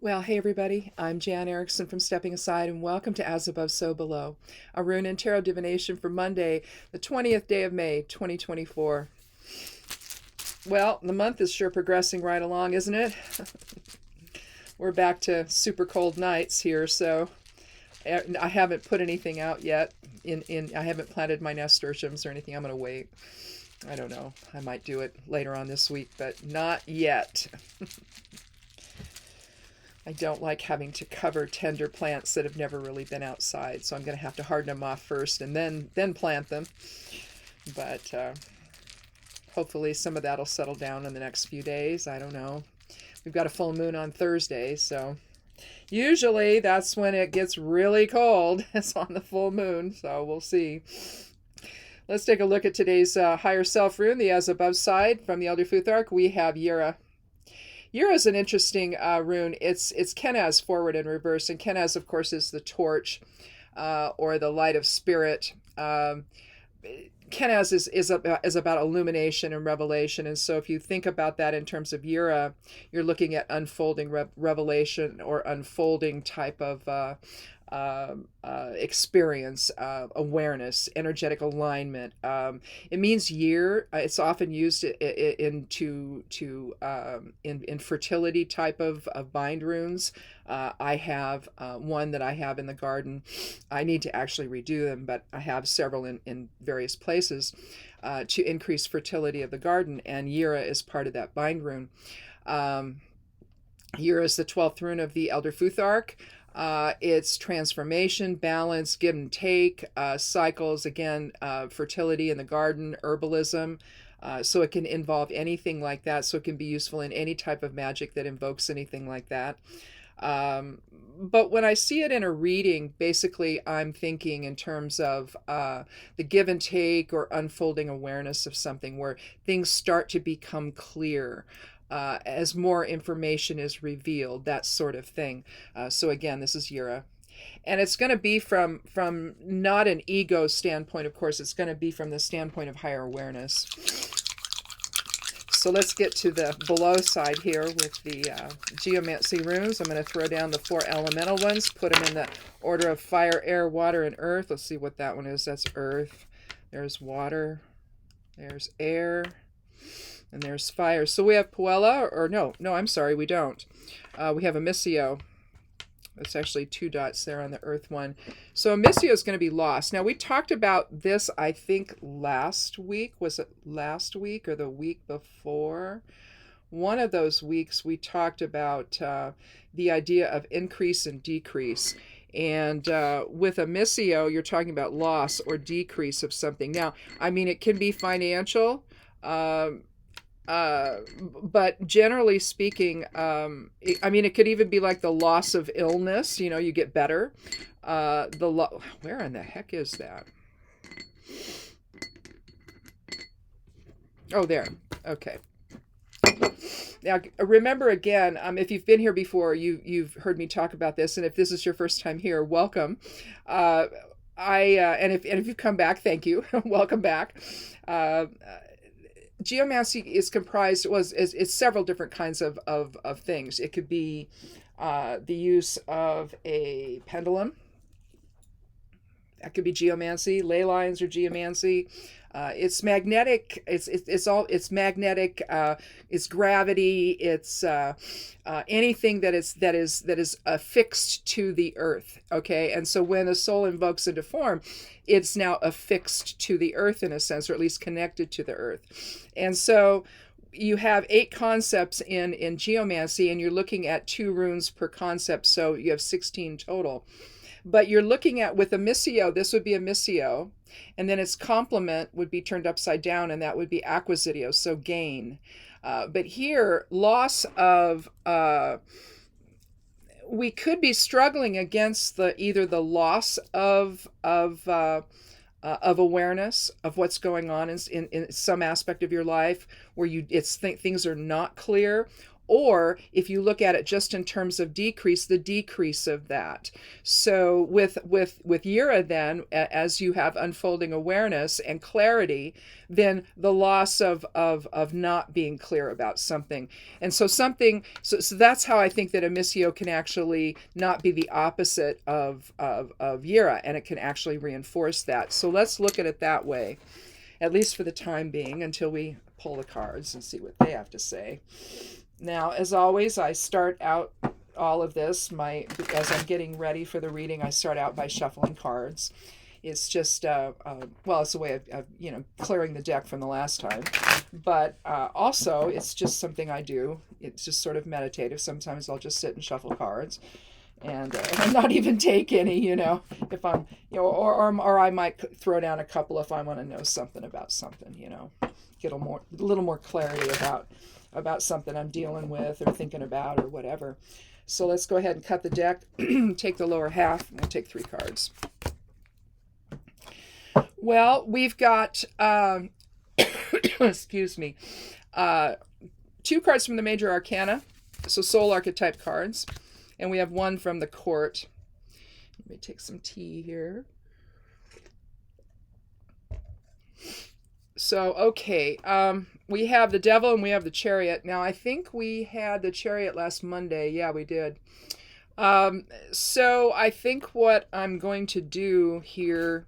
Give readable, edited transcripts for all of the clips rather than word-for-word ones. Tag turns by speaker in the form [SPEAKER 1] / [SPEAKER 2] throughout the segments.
[SPEAKER 1] Well, hey everybody, I'm Jan Erickson from Stepping Aside, and welcome to As Above, So Below, a rune and tarot divination for Monday, the 20th day of May, 2024. Well, the month is sure progressing right along, isn't it? We're back to super cold nights here, so I haven't put anything out yet. I haven't planted my nasturtiums or anything. I'm going to wait. I don't know. I might do it later on this week, but not yet. I don't like having to cover tender plants that have never really been outside, so I'm going to have to harden them off first and then plant them. But hopefully some of that will settle down in the next few days. I don't know. We've got a full moon on Thursday, so usually that's when it gets really cold. It's on the full moon, so we'll see. Let's take a look at today's higher self rune, the As Above side from the Elder Futhark. We have Yura. Yura is an interesting rune. It's Kenaz forward and reverse, and Kenaz, of course, is the torch or the light of spirit. Kenaz is about illumination and revelation, and so if you think about that in terms of Yura, you're looking at unfolding revelation or unfolding type of experience, awareness, energetic alignment. It means year. It's often used in fertility type of bind runes. I have one that I have in the garden. I need to actually redo them, but I have several in various places to increase fertility of the garden, and Yura is part of that bind rune. Yura is the 12th rune of the Elder Futhark. It's transformation, balance, give and take, cycles, again, fertility in the garden, herbalism. So it can involve anything like that. So it can be useful in any type of magic that invokes anything like that. But when I see it in a reading, basically I'm thinking in terms of the give and take or unfolding awareness of something where things start to become clear. As more information is revealed, that sort of thing. So again, this is Yura. And it's going to be from not an ego standpoint, of course. It's going to be from the standpoint of higher awareness. So let's get to the below side here with the Geomancy runes. I'm going to throw down the 4 elemental ones, put them in the order of fire, air, water, and earth. Let's see what that one is. That's earth. There's water. There's air. And there's fire. So we have Puella, or no, I'm sorry, we don't. We have Amicio. It's actually 2 dots there on the earth one. So Amicio is going to be lost. Now, we talked about this, I think, last week. Was it last week or the week before? One of those weeks we talked about the idea of increase and decrease. And with Amicio, you're talking about loss or decrease of something. Now, I mean, it can be financial. But generally speaking, I mean, it could even be like the loss of illness. You know, you get better. Where in the heck is that? Oh, there. Okay. Now, remember again, if you've been here before, you've heard me talk about this, and if this is your first time here, welcome. And if you've come back, thank you. Welcome back. Geomancy is comprised, it's several different kinds of things. It could be the use of a pendulum. That could be geomancy. Ley lines are geomancy. It's magnetic. It's magnetic. It's gravity. It's anything that is affixed to the earth. Okay, and so when a soul invokes into form, it's now affixed to the earth in a sense, or at least connected to the earth. And so you have 8 concepts in geomancy, and you're looking at 2 runes per concept, so you have 16 total. But you're looking at, with Amicio, this would be Amicio, and then its complement would be turned upside down, and that would be Acquisitio, so gain. But here, loss of, we could be struggling against either the loss of awareness of what's going on in some aspect of your life where things are not clear, or if you look at it just in terms of decrease, the decrease of that. So with Yira, then, as you have unfolding awareness and clarity, then the loss of not being clear about something. And so that's how I think that Amicio can actually not be the opposite of Yira, and it can actually reinforce that. So let's look at it that way, at least for the time being, until we pull the cards and see what they have to say. Now, as always, I start out all of this, as I'm getting ready for the reading, I start out by shuffling cards. It's just, it's a way of clearing the deck from the last time. But also, it's just something I do. It's just sort of meditative. Sometimes I'll just sit and shuffle cards. And not even take any, if I'm, or I might throw down a couple if I want to know something about something, get a little more clarity about something I'm dealing with or thinking about or whatever. So let's go ahead and cut the deck, take the lower half, and we'll take 3 cards. Well, we've got, excuse me, 2 cards from the Major Arcana, so Soul Archetype cards. And we have 1 from the court. Let me take some tea here. So, okay. We have the Devil and we have the Chariot. Now, I think we had the Chariot last Monday. Yeah, we did. So, I think what I'm going to do here...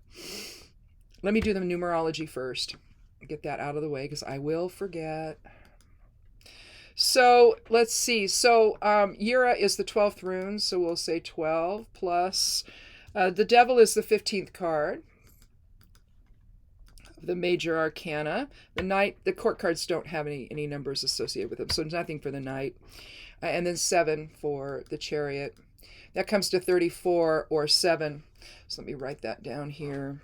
[SPEAKER 1] Let me do the numerology first. Get that out of the way because I will forget. So let's see. So Yira is the 12th rune, so we'll say 12 plus. The Devil is the 15th card of the Major Arcana. The Knight, the court cards don't have any numbers associated with them, so nothing for the Knight. And then 7 for the Chariot. That comes to 34 or 7. So let me write that down here,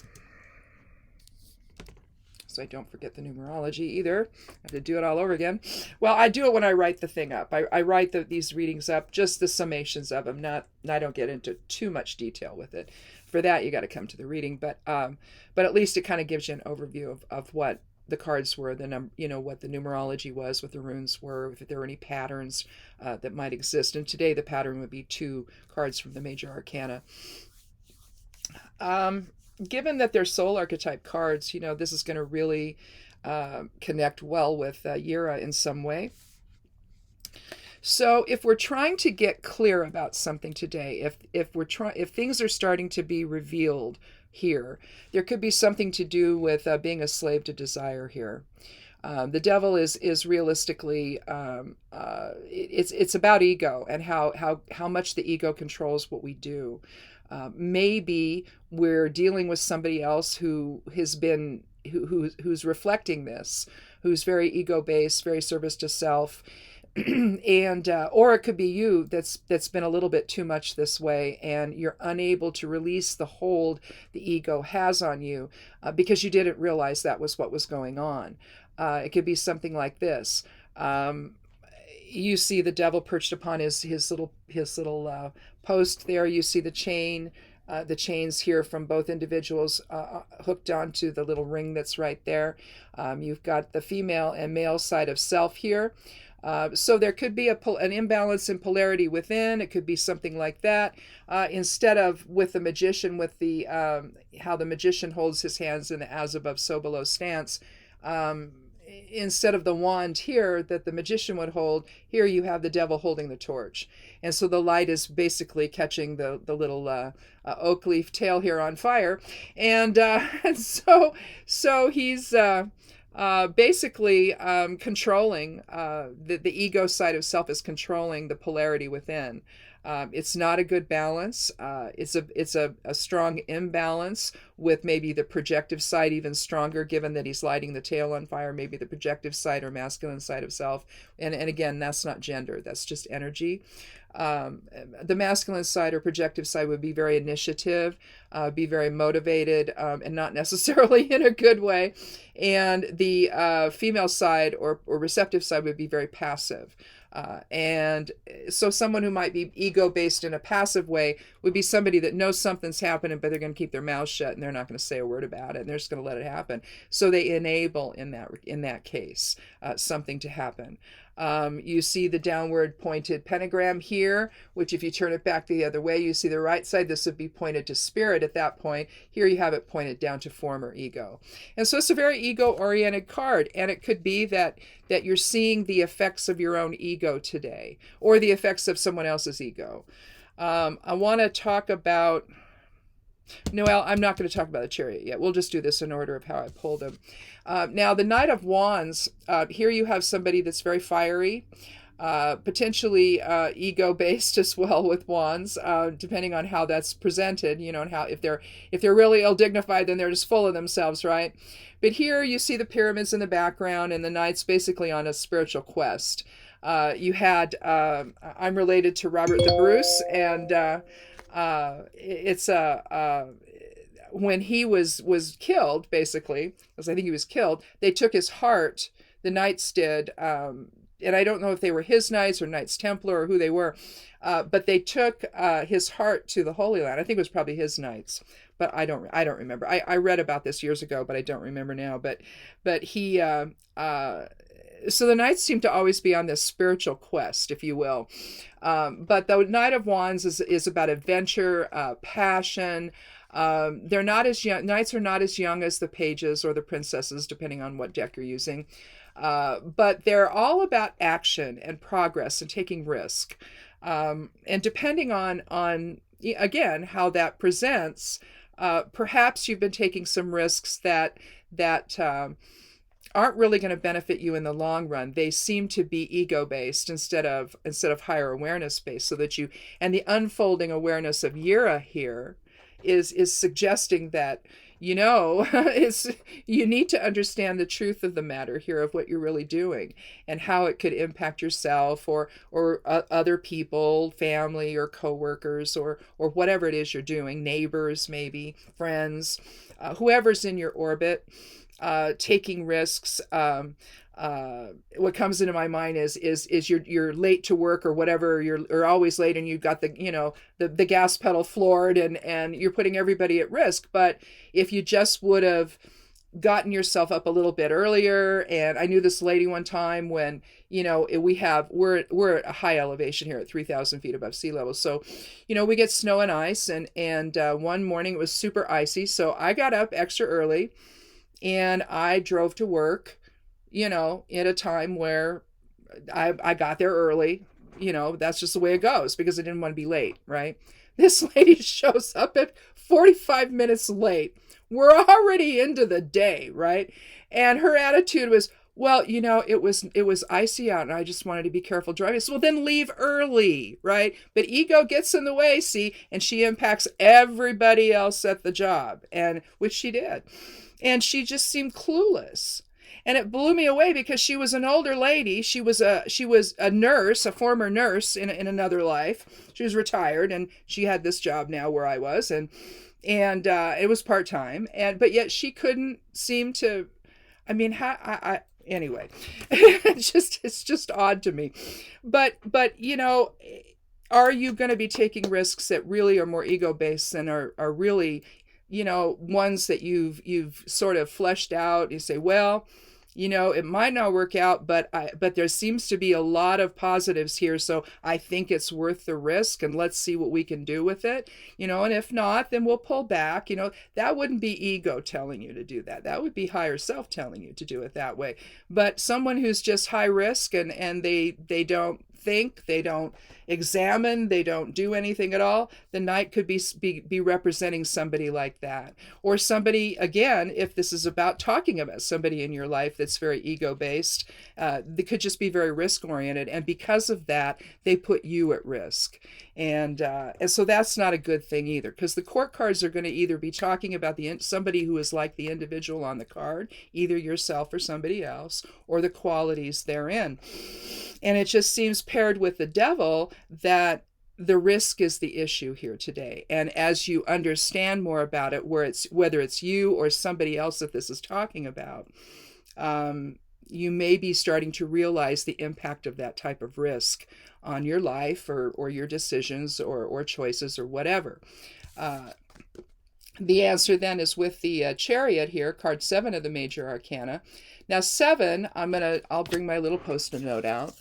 [SPEAKER 1] so I don't forget the numerology either. I have to do it all over again. Well, I do it when I write the thing up. I write these readings up, just the summations of them. I don't get into too much detail with it. For that, you got to come to the reading. But at least it kind of gives you an overview of what the cards were, what the numerology was, what the runes were, if there were any patterns that might exist. And today the pattern would be 2 cards from the Major Arcana. Given that they're soul archetype cards, this is going to really connect well with Yira in some way. So if we're trying to get clear about something today, if things are starting to be revealed here, there could be something to do with being a slave to desire here. The Devil is realistically, it's about ego and how much the ego controls what we do. Maybe we're dealing with somebody else who has been who's reflecting this, who's very ego-based, very service to self, and or it could be you that's been a little bit too much this way, and you're unable to release the hold the ego has on you because you didn't realize that was what was going on. It could be something like this. You see the Devil perched upon his little post there. You see the chains here from both individuals hooked onto the little ring that's right there. You've got the female and male side of self here. So there could be an imbalance in polarity within. It could be something like that. Instead of with the magician, with the how the magician holds his hands in the as above, so below stance. Instead of the wand here that the magician would hold, here you have the Devil holding the torch. And so the light is basically catching the little oak leaf tail here on fire. And so he's basically controlling, the ego side of self is controlling the polarity within. It's not a good balance. It's a strong imbalance, with maybe the projective side even stronger, given that he's lighting the tail on fire, maybe the projective side or masculine side of self. And again, that's not gender, that's just energy. The masculine side or projective side would be very initiative, be very motivated, and not necessarily in a good way. And the female side or receptive side would be very passive. And so someone who might be ego-based in a passive way would be somebody that knows something's happening, but they're going to keep their mouth shut and they're not going to say a word about it, and they're just going to let it happen. So they enable in that case something to happen. You see the downward pointed pentagram here, which if you turn it back the other way, you see the right side. This would be pointed to spirit at that point. Here you have it pointed down to form or ego. And so it's a very ego-oriented card. And it could be that you're seeing the effects of your own ego today, or the effects of someone else's ego. I want to talk about... Noel, I'm not going to talk about the Chariot yet. We'll just do this in order of how I pulled them. Now, the Knight of Wands, here you have somebody that's very fiery, potentially ego-based as well with wands, depending on how that's presented, and how if they're really ill-dignified, then they're just full of themselves, right? But here you see the pyramids in the background, and the knight's basically on a spiritual quest. You had, I'm related to Robert the Bruce, and it's when he was killed, basically, because I think he was killed, they took his heart, the knights did, and I don't know if they were his knights or Knights Templar or who they were, but they took his heart to the Holy Land. I think it was probably his knights, but I don't remember. I read about this years ago, but I don't remember now. But he so the knights seem to always be on this spiritual quest, if you will. But the Knight of Wands is about adventure, passion. They're not as young. Knights are not as young as the pages or the princesses, depending on what deck you're using. But they're all about action and progress and taking risk. And depending on again how that presents, perhaps you've been taking some risks that aren't really going to benefit you in the long run. They seem to be ego-based instead of higher awareness-based, so that and the unfolding awareness of Yira here is suggesting that, you need to understand the truth of the matter here, of what you're really doing and how it could impact yourself or other people, family or coworkers or whatever it is you're doing, neighbors, maybe friends, whoever's in your orbit. Taking risks. What comes into my mind is you're late to work or whatever. You're always late, and you've got the gas pedal floored, and you're putting everybody at risk. But if you just would have gotten yourself up a little bit earlier, and I knew this lady one time when we're at a high elevation here at 3,000 feet above sea level, so we get snow and ice, and one morning it was super icy, so I got up extra early. And I drove to work, at a time where I got there early. That's just the way it goes, because I didn't want to be late, right? This lady shows up at 45 minutes late. We're already into the day, right? And her attitude was, well, it was icy out, and I just wanted to be careful driving. So, well, then leave early, right? But ego gets in the way, see, and she impacts everybody else at the job, and which she did. And she just seemed clueless. And it blew me away, because she was an older lady. She was a nurse, a former nurse in another life. She was retired, and she had this job now where I was, and it was part-time. But yet she couldn't seem to, anyway, it's just odd to me. But are you going to be taking risks that really are more ego-based and are really ones that you've sort of fleshed out? You say, well, it might not work out, but there seems to be a lot of positives here, so I think it's worth the risk, and let's see what we can do with it, and if not, then we'll pull back. That wouldn't be ego telling you to do that. That would be higher self telling you to do it that way. But someone who's just high risk and they don't think, they don't examine, they don't do anything at all, the knight could be representing somebody like that. Or somebody, again, if this is about talking about somebody in your life that's very ego-based, they could just be very risk-oriented, and because of that, they put you at risk. And so that's not a good thing either, because the court cards are going to either be talking about somebody who is like the individual on the card, either yourself or somebody else, or the qualities therein. And it just seems paired with the devil that the risk is the issue here today. And as you understand more about it, whether it's you or somebody else that this is talking about, you may be starting to realize the impact of that type of risk on your life or your decisions or choices or whatever. The answer then is with the Chariot here, card 7 of the Major Arcana. Now 7, I'll bring my little post-it note out.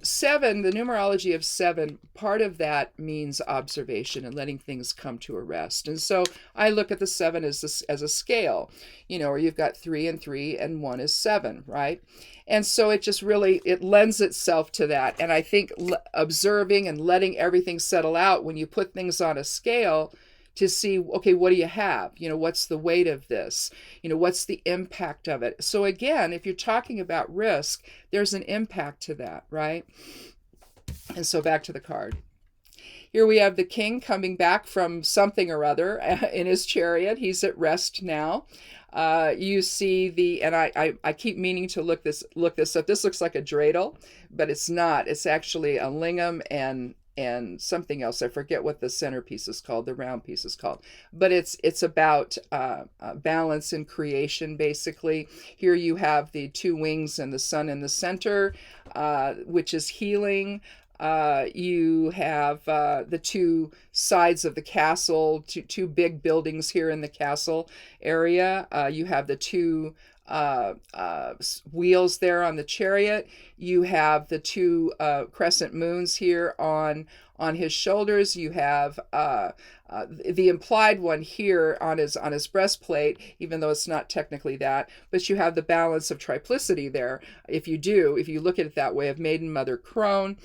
[SPEAKER 1] 7, the numerology of 7, part of that means observation and letting things come to a rest. And so I look at the 7 as a scale, where you've got 3 and 3 and 1 is 7, right? And so it just really, it lends itself to that. And I think observing and letting everything settle out when you put things on a scale to see, okay, what do you have? What's the weight of this? What's the impact of it? So again, if you're talking about risk, there's an impact to that, right? And so back to the card. Here we have the king coming back from something or other in his chariot. He's at rest now. You see and I keep meaning to look this up. This looks like a dreidel, but it's not. It's actually a lingam and something else. I forget what the centerpiece is called, the round piece is called. But it's about balance and creation, basically. Here you have the 2 wings and the sun in the center, which is healing. You have the 2 sides of the castle, two big buildings here in the castle area. You have the 2 wheels there on the chariot. You have the 2 crescent moons here on his shoulders. You have the implied one here on his breastplate, even though it's not technically that. But you have the balance of triplicity there. If you look at it that way, of maiden, mother, crone.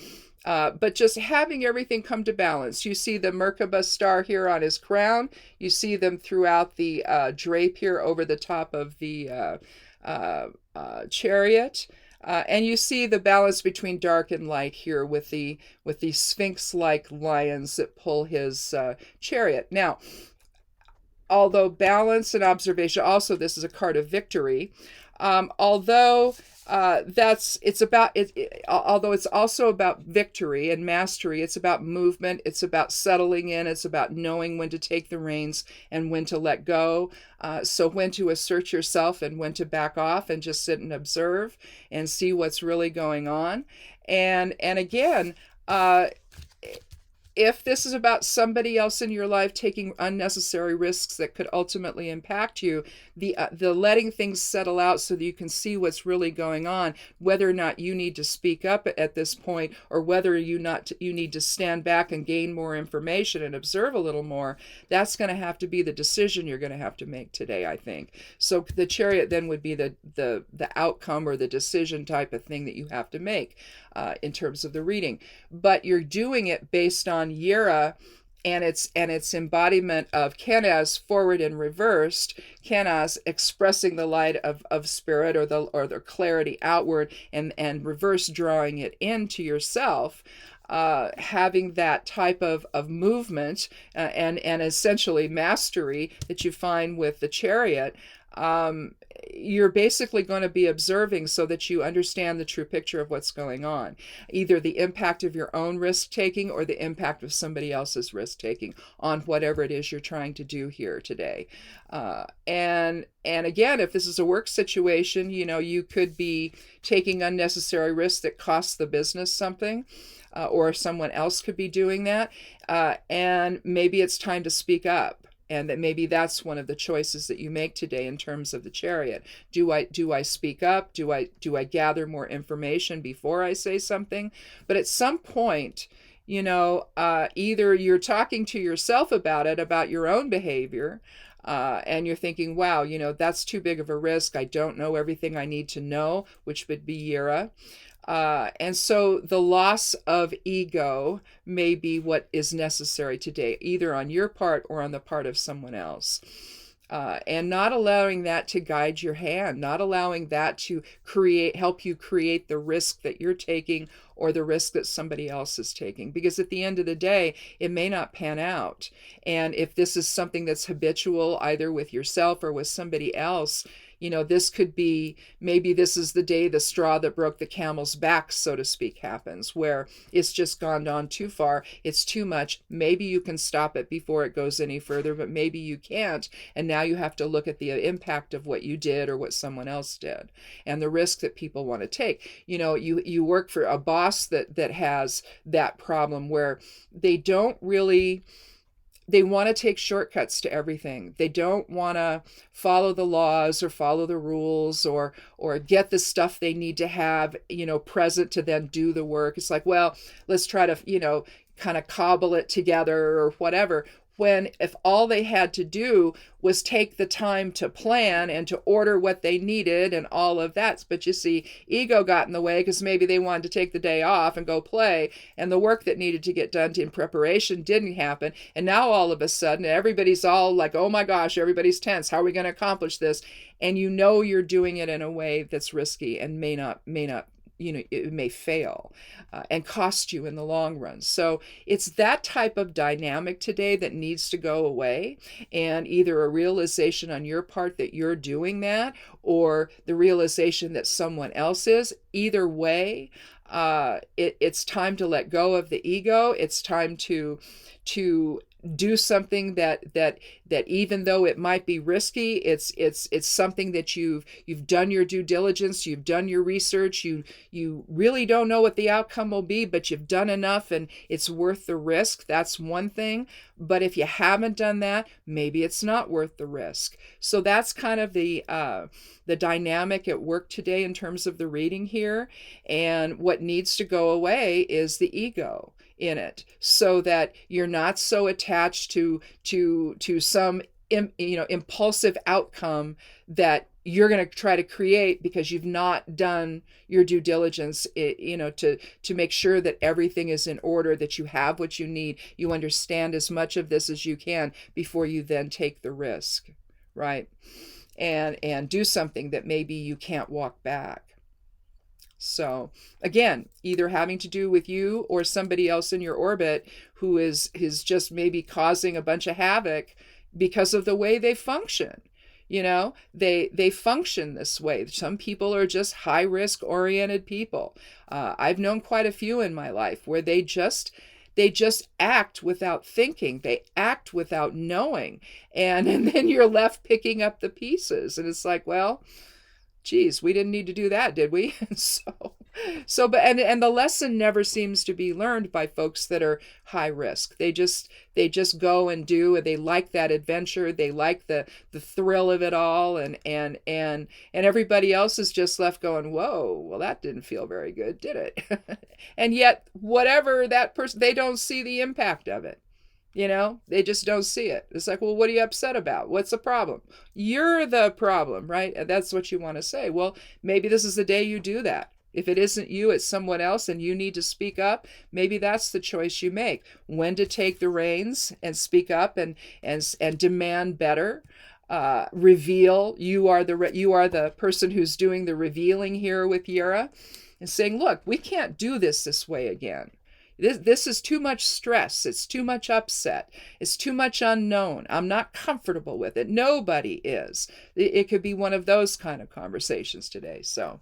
[SPEAKER 1] But just having everything come to balance. You see the Merkaba star here on his crown. You see them throughout the drape here over the top of the chariot. And you see the balance between dark and light here with the sphinx-like lions that pull his chariot. Now, although balance and observation, also this is a card of victory. Although it's also about victory and mastery, it's about movement, it's about settling in, it's about knowing when to take the reins and when to let go. So when to assert yourself and when to back off and just sit and observe and see what's really going on. And again, if this is about somebody else in your life taking unnecessary risks that could ultimately impact you, the letting things settle out so that you can see what's really going on, whether or not you need to speak up at this point, or whether you need to stand back and gain more information and observe a little more, that's going to have to be the decision you're going to have to make today, I think. So the chariot then would be the outcome or the decision type of thing that you have to make in terms of the reading. But you're doing it based on Yera and its embodiment of Kenaz forward and reversed, Kenaz expressing the light of spirit or the clarity outward, and reverse drawing it into yourself. Having that type of movement and essentially mastery that you find with the chariot, you're basically going to be observing so that you understand the true picture of what's going on, either the impact of your own risk-taking or the impact of somebody else's risk-taking on whatever it is you're trying to do here today. And again, if this is a work situation, you could be taking unnecessary risks that cost the business something. Or someone else could be doing that. And maybe it's time to speak up. And that maybe that's one of the choices that you make today in terms of the chariot. Do I speak up? Do I gather more information before I say something? But at some point, either you're talking to yourself about your own behavior, and you're thinking, wow, that's too big of a risk. I don't know everything I need to know, which would be Yera. And so the loss of ego may be what is necessary today, either on your part or on the part of someone else. And not allowing that to guide your hand, not allowing that to help you create the risk that you're taking or the risk that somebody else is taking. Because at the end of the day, it may not pan out. And if this is something that's habitual, either with yourself or with somebody else, this could be, maybe this is the day the straw that broke the camel's back, so to speak, happens, where it's just gone on too far. It's too much. Maybe you can stop it before it goes any further, but maybe you can't. And now you have to look at the impact of what you did or what someone else did and the risk that people want to take. You work for a boss that has that problem where they don't really they want to take shortcuts to everything. They don't want to follow the laws or follow the rules or get the stuff they need to have, present to then do the work. It's like, well, let's try to, kind of cobble it together or whatever. When if all they had to do was take the time to plan and to order what they needed and all of that. But you see, ego got in the way because maybe they wanted to take the day off and go play, and the work that needed to get done in preparation didn't happen. And now all of a sudden, everybody's all like, oh my gosh, everybody's tense. How are we going to accomplish this? And you're doing it in a way that's risky and may not it may fail and cost you in the long run. So it's that type of dynamic today that needs to go away, and either a realization on your part that you're doing that, or the realization that someone else is. Either way, it's time to let go of the ego. It's time to do something that even though it might be risky, it's something that you've done your due diligence, you've done your research, you really don't know what the outcome will be, but you've done enough and it's worth the risk. That's one thing. But if you haven't done that, maybe it's not worth the risk. So that's kind of the dynamic at work today in terms of the reading here. And what needs to go away is the ego in it, so that you're not so attached to some impulsive outcome that you're going to try to create because you've not done your due diligence, to make sure that everything is in order, that you have what you need, you understand as much of this as you can before you then take the risk, right? And do something that maybe you can't walk back. So again, either having to do with you or somebody else in your orbit who is just maybe causing a bunch of havoc because of the way they function. They function this way. Some people are just high risk oriented people. I've known quite a few in my life where they just act without thinking. They act without knowing. And then you're left picking up the pieces. And it's like, well, geez, we didn't need to do that, did we? But the lesson never seems to be learned by folks that are high risk. They just go and do, and they like that adventure. They like the thrill of it all, and everybody else is just left going, whoa, well, that didn't feel very good, did it? And yet, whatever that person, they don't see the impact of it. They just don't see it. It's like, well, what are you upset about? What's the problem? You're the problem, right? And that's what you want to say. Well, maybe this is the day you do that. If it isn't you, it's someone else, and you need to speak up. Maybe that's the choice you make. When to take the reins and speak up and demand better. Reveal. You are the person who's doing the revealing here with Yura, and saying, look, we can't do this way again. This is too much stress. It's too much upset. It's too much unknown. I'm not comfortable with it. Nobody is. It could be one of those kind of conversations today. So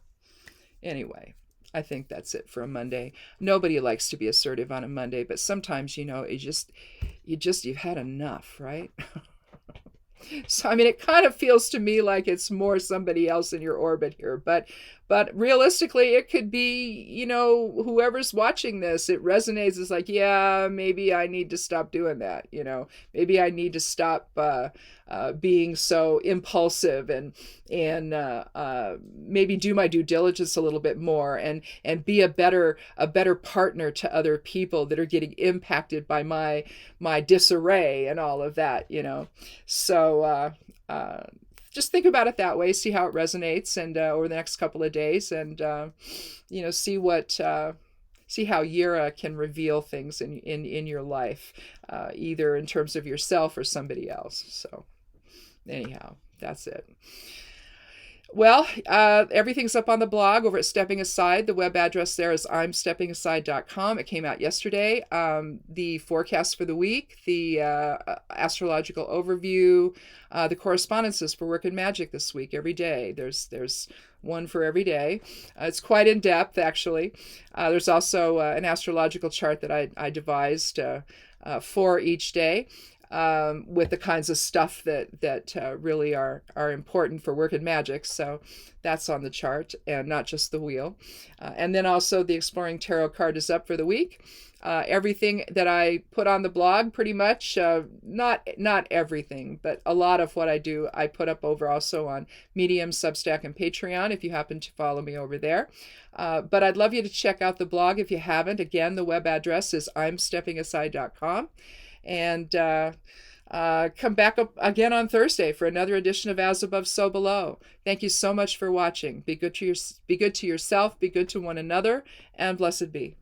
[SPEAKER 1] anyway, I think that's it for a Monday. Nobody likes to be assertive on a Monday, but sometimes, you've had enough, right? So, it kind of feels to me like it's more somebody else in your orbit here, but realistically, it could be, whoever's watching this, it resonates. It's like, yeah, maybe I need to stop doing that. Maybe I need to stop being so impulsive and maybe do my due diligence a little bit more and be a better partner to other people that are getting impacted by my disarray and all of that. So just think about it that way, see how it resonates, and over the next couple of days, and see how Yura can reveal things in your life, either in terms of yourself or somebody else. So anyhow, that's it. Well, everything's up on the blog over at Stepping Aside. The web address there is imsteppingaside.com. It came out yesterday. The forecast for the week, the astrological overview, the correspondences for Work and Magic this week, every day. There's one for every day. It's quite in depth, actually. There's also an astrological chart that I devised for each day. with the kinds of stuff that really are important for work and magic. So that's on the chart, and not just the wheel. And then also the Exploring Tarot card is up for the week. Everything that I put on the blog, pretty much, not everything, but a lot of what I do, I put up over also on Medium, Substack, and Patreon, if you happen to follow me over there. But I'd love you to check out the blog if you haven't. Again, the web address is imsteppingaside.com. And come back up again on Thursday for another edition of As Above, So Below. Thank you so much for watching. Be good to yourself, be good to one another, and blessed be.